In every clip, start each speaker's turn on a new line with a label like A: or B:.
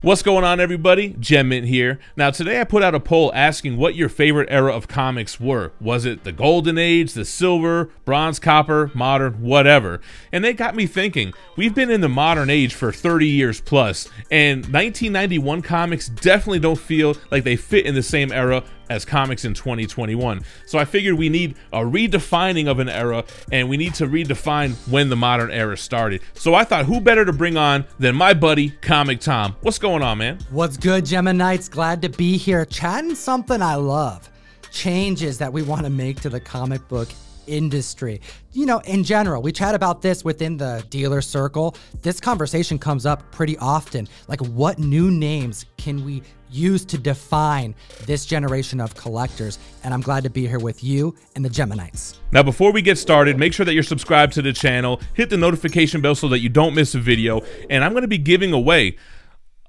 A: What's going on, everybody? GemMint here. Now today I put out a poll asking what your favorite era of comics were. Was it the golden age, the silver, bronze, copper, modern, whatever? And they got me thinking. We've been in the modern age for 30 years plus, and 1991 comics definitely don't feel like they fit in the same era as comics in 2021. So I figured we need a redefining of an era, and we need to redefine when the modern era started. So I thought, who better to bring on than my buddy Comic Tom? What's going on, man?
B: What's good, Geminites? Glad to be here chatting something I love. Changes that we want to make to the comic book industry. You know, in general, we chat about this within the dealer circle. This conversation comes up pretty often. Like, what new names can we use to define this generation of collectors? And I'm glad to be here with you and the Geminites.
A: Now, before we get started, make sure that you're subscribed to the channel, hit the notification bell so that you don't miss a video. And I'm going to be giving away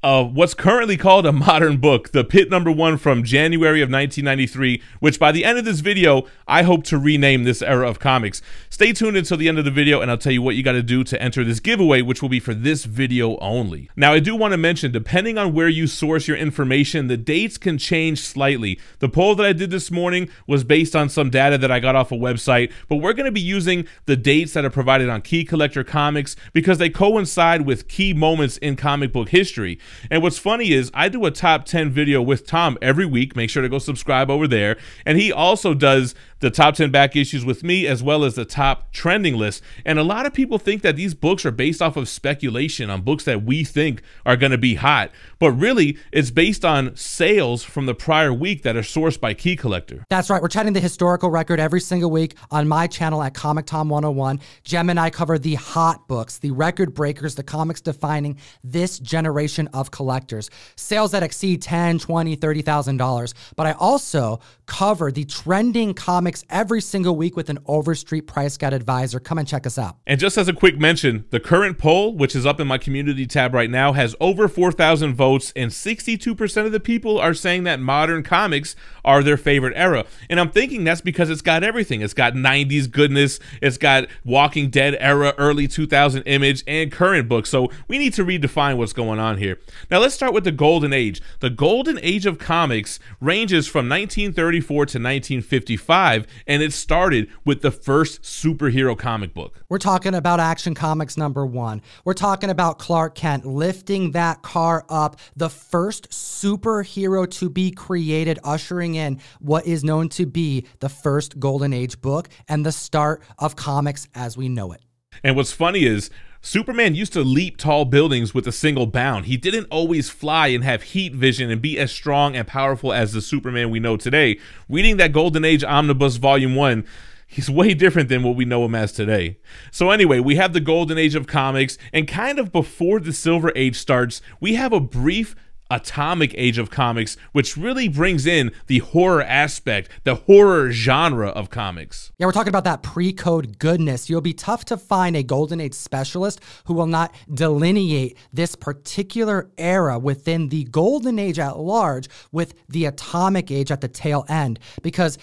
A: what's currently called a modern book, the Pit #1 from January of 1993, which by the end of this video, I hope to rename this era of comics. Stay tuned until the end of the video and I'll tell you what you got to do to enter this giveaway, which will be for this video only. Now, I do want to mention, depending on where you source your information, the dates can change slightly. The poll that I did this morning was based on some data that I got off a website, but we're going to be using the dates that are provided on Key Collector Comics because they coincide with key moments in comic book history. And what's funny is I do a top 10 video with Tom every week. Make sure to go subscribe over there. And he also does the top 10 back issues with me, as well as the top trending list. And a lot of people think that these books are based off of speculation on books that we think are going to be hot. But really, it's based on sales from the prior week that are sourced by Key Collector.
B: That's right. We're chatting the historical record every single week on my channel at Comic Tom 101. Gem and I cover the hot books, the record breakers, the comics defining this generation of collectors. Sales that exceed $10, $20, $30,000. But I also cover the trending comics every single week with an Overstreet price guide advisor. Come and check us out.
A: And just as a quick mention, the current poll, which is up in my community tab right now, has over 4,000 votes, and 62% of the people are saying that modern comics are their favorite era. And I'm thinking that's because it's got everything. It's got 90s goodness, it's got Walking Dead era, early 2000 Image, and current books. So we need to redefine what's going on here. Now let's start with the golden age. The golden age of comics ranges from 1934 to 1955, and it started with the first superhero comic book.
B: We're talking about Action Comics #1. We're talking about Clark Kent lifting that car up, the first superhero to be created, ushering in what is known to be the first golden age book and the start of comics as we know it.
A: And what's funny is Superman used to leap tall buildings with a single bound. He didn't always fly and have heat vision and be as strong and powerful as the Superman we know today. Reading that Golden Age Omnibus Volume 1, he's way different than what we know him as today. So anyway, we have the Golden Age of comics, and kind of before the Silver Age starts, we have a brief Atomic Age of comics, which really brings in the horror aspect, the horror genre of comics.
B: Yeah, we're talking about that pre-code goodness. You'll be tough to find a Golden Age specialist who will not delineate this particular era within the Golden Age at large with the Atomic Age at the tail end, because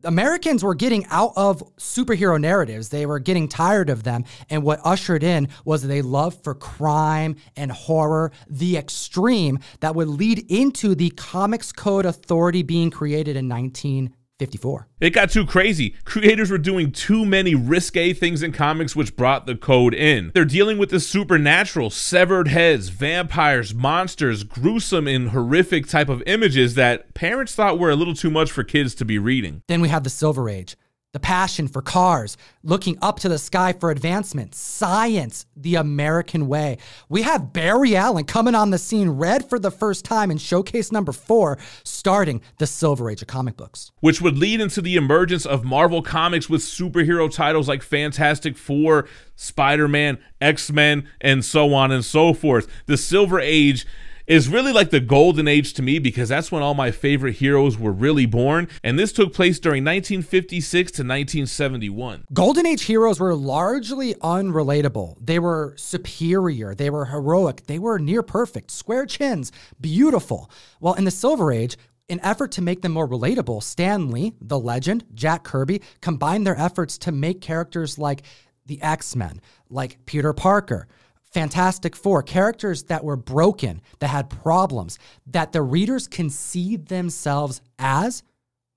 B: Americans were getting out of superhero narratives. They were getting tired of them. And what ushered in was a love for crime and horror, the extreme that would lead into the Comics Code Authority being created in 1954.
A: It got too crazy. Creators were doing too many risque things in comics, which brought the code in. They're dealing with the supernatural, severed heads, vampires, monsters, gruesome and horrific type of images that parents thought were a little too much for kids to be reading.
B: Then we have the Silver Age. The passion for cars, looking up to the sky for advancement, science, the American way. We have Barry Allen coming on the scene, read for the first time in Showcase #4, starting the Silver Age of comic books.
A: Which would lead into the emergence of Marvel Comics with superhero titles like Fantastic Four, Spider-Man, X-Men, and so on and so forth. The Silver Age is really like the golden age to me because that's when all my favorite heroes were really born, and this took place during 1956 to 1971.
B: Golden Age heroes were largely unrelatable. They were superior, they were heroic, they were near perfect, square chins, beautiful. Well, in the Silver Age, in effort to make them more relatable, Stan Lee, the legend, Jack Kirby, combined their efforts to make characters like the X-Men, like Peter Parker, Fantastic Four, characters that were broken, that had problems, that the readers can see themselves as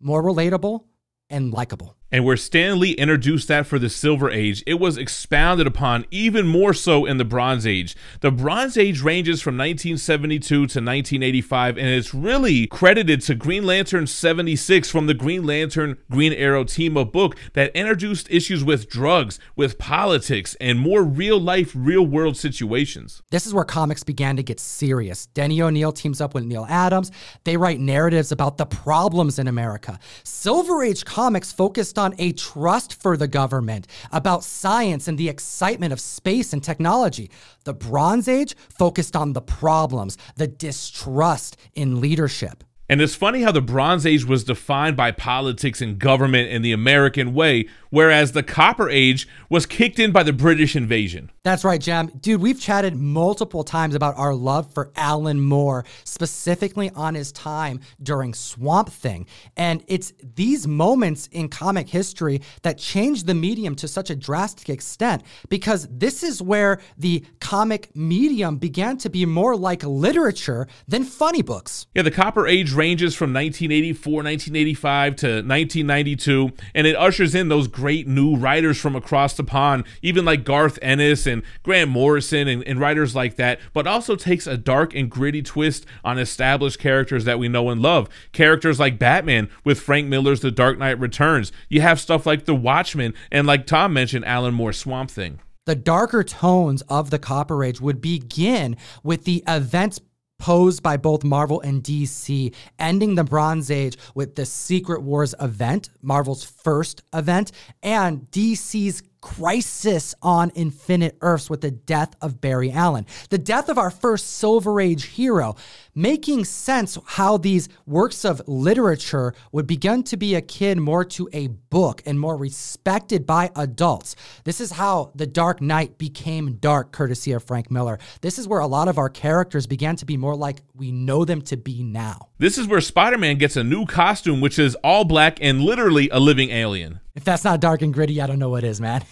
B: more relatable and likable.
A: And where Stan Lee introduced that for the Silver Age, it was expounded upon even more so in the Bronze Age. The Bronze Age ranges from 1972 to 1985, and it's really credited to Green Lantern 76 from the Green Lantern Green Arrow team-up book that introduced issues with drugs, with politics, and more real-life, real-world situations.
B: This is where comics began to get serious. Denny O'Neil teams up with Neil Adams. They write narratives about the problems in America. Silver Age comics focused on a trust for the government, about science and the excitement of space and technology. The Bronze Age focused on the problems, the distrust in leadership.
A: And it's funny how the Bronze Age was defined by politics and government in the American way, whereas the Copper Age was kicked in by the British invasion.
B: That's right, Gem. Dude, we've chatted multiple times about our love for Alan Moore, specifically on his time during Swamp Thing. And it's these moments in comic history that changed the medium to such a drastic extent, because this is where the comic medium began to be more like literature than funny books.
A: Yeah, the Copper Age ranges from 1984, 1985 to 1992, and it ushers in those great new writers from across the pond, even like Garth Ennis and Grant Morrison and writers like that, but also takes a dark and gritty twist on established characters that we know and love. Characters like Batman with Frank Miller's The Dark Knight Returns. You have stuff like The Watchmen, and like Tom mentioned, Alan Moore's Swamp Thing.
B: The darker tones of the Copper Age would begin with the events posed by both Marvel and DC, ending the Bronze Age with the Secret Wars event, Marvel's first event, and DC's Crisis on Infinite Earths with the death of Barry Allen. The death of our first Silver Age hero, making sense how these works of literature would begin to be akin more to a book and more respected by adults. This is how The Dark Knight became dark, courtesy of Frank Miller. This is where a lot of our characters began to be more like we know them to be now.
A: This is where Spider-Man gets a new costume, which is all black and literally a living alien.
B: If that's not dark and gritty, I don't know what is, man.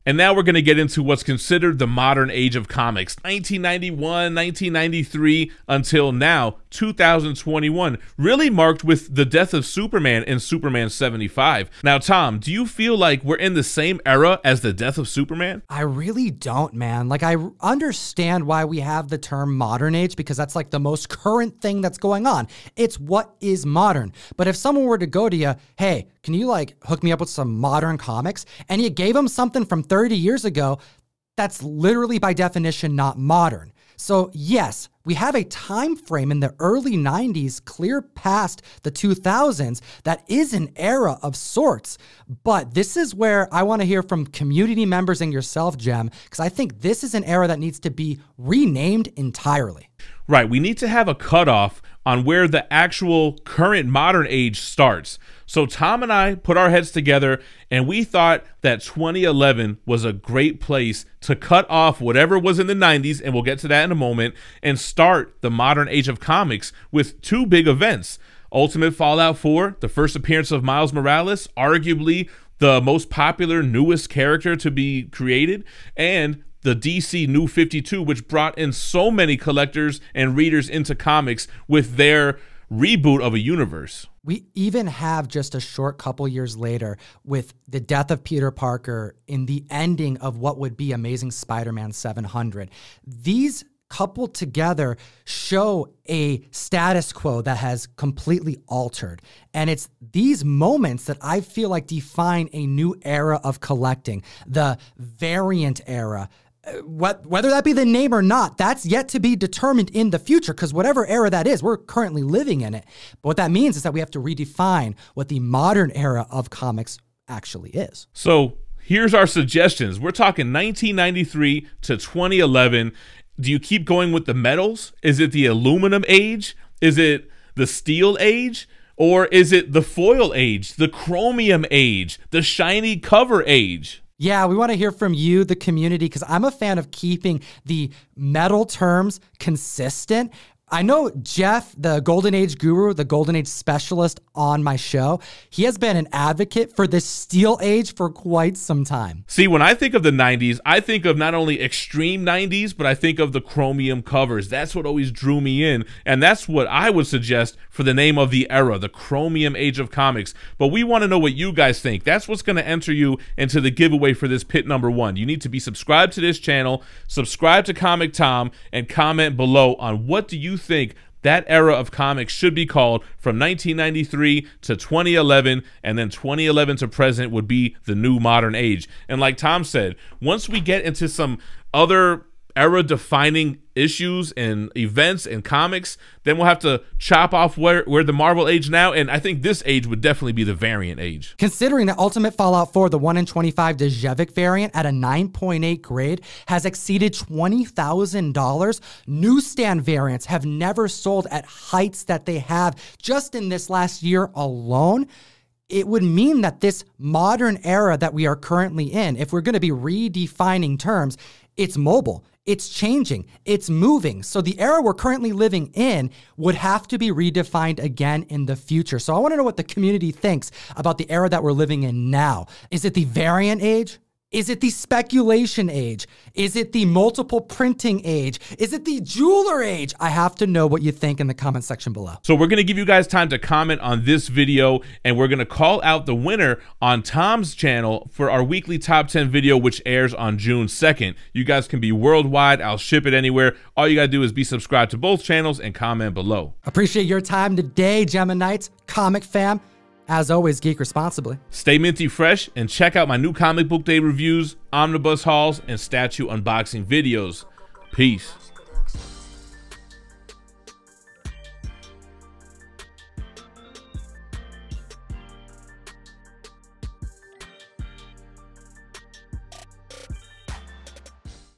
A: And now we're going to get into what's considered the modern age of comics, 1991, 1993, until now, 2021, really marked with the death of Superman in Superman 75. Now, Tom, do you feel like we're in the same era as the death of Superman?
B: I really don't, man. Like, I understand why we have the term modern age, because that's like the most current thing that's going on. It's what is modern. But if someone were to go to you, hey, can you like hook me up with some modern comics? And you gave them something from 30 years ago, that's literally by definition not modern. So yes, we have a time frame in the early 90s, clear past the 2000s, that is an era of sorts. But this is where I want to hear from community members and yourself, Gem, because I think this is an era that needs to be renamed entirely.
A: Right, we need to have a cutoff on where the actual current modern age starts. So Tom and I put our heads together and we thought that 2011 was a great place to cut off whatever was in the 90s, and we'll get to that in a moment, and start the modern age of comics with two big events. Ultimate Fallout 4, the first appearance of Miles Morales, arguably the most popular, newest character to be created, and the DC New 52, which brought in so many collectors and readers into comics with their reboot of a universe.
B: We even have just a short couple years later with the death of Peter Parker in the ending of what would be Amazing Spider-Man 700. These coupled together show a status quo that has completely altered. And it's these moments that I feel like define a new era of collecting, the variant era. Whether that be the name or not, that's yet to be determined in the future, because whatever era that is, we're currently living in it. But what that means is that we have to redefine what the modern era of comics actually is.
A: So here's our suggestions. We're talking 1993 to 2011. Do you keep going with the metals? Is it the aluminum age? Is it the steel age? Or is it the foil age, the chromium age, the shiny cover age?
B: Yeah, we want to hear from you, the community, because I'm a fan of keeping the metal terms consistent, I know Jeff, the Golden Age guru, the Golden Age specialist on my show, he has been an advocate for this Steel Age for quite some time.
A: See, when I think of the 90s, I think of not only extreme 90s, but I think of the chromium covers. That's what always drew me in, and that's what I would suggest for the name of the era, the chromium age of comics. But we want to know what you guys think. That's what's going to enter you into the giveaway for this pit number 1. You need to be subscribed to this channel, subscribe to Comic Tom, and comment below on what do you think that era of comics should be called from 1993 to 2011, and then 2011 to present would be the new modern age. And like Tom said, once we get into some other era-defining issues and events and comics, then we'll have to chop off where the Marvel age now, and I think this age would definitely be the variant age.
B: Considering that Ultimate Fallout 4, the 1 in 25 Djevic variant at a 9.8 grade, has exceeded $20,000, newsstand variants have never sold at heights that they have just in this last year alone. It would mean that this modern era that we are currently in, if we're going to be redefining terms, it's mobile. It's changing, it's moving. So the era we're currently living in would have to be redefined again in the future. So I want to know what the community thinks about the era that we're living in now. Is it the variant age? Is it the speculation age? Is it the multiple printing age? Is it the jeweler age? I have to know what you think in the comment section below.
A: So we're going to give you guys time to comment on this video, and we're going to call out the winner on Tom's channel for our weekly top 10 video, which airs on June 2nd. You guys can be worldwide. I'll ship it anywhere. All you got to do is be subscribed to both channels and comment below.
B: Appreciate your time today, GemMint's comic fam. As always, geek responsibly.
A: Stay minty fresh and check out my new comic book day reviews, omnibus hauls, and statue unboxing videos. Peace.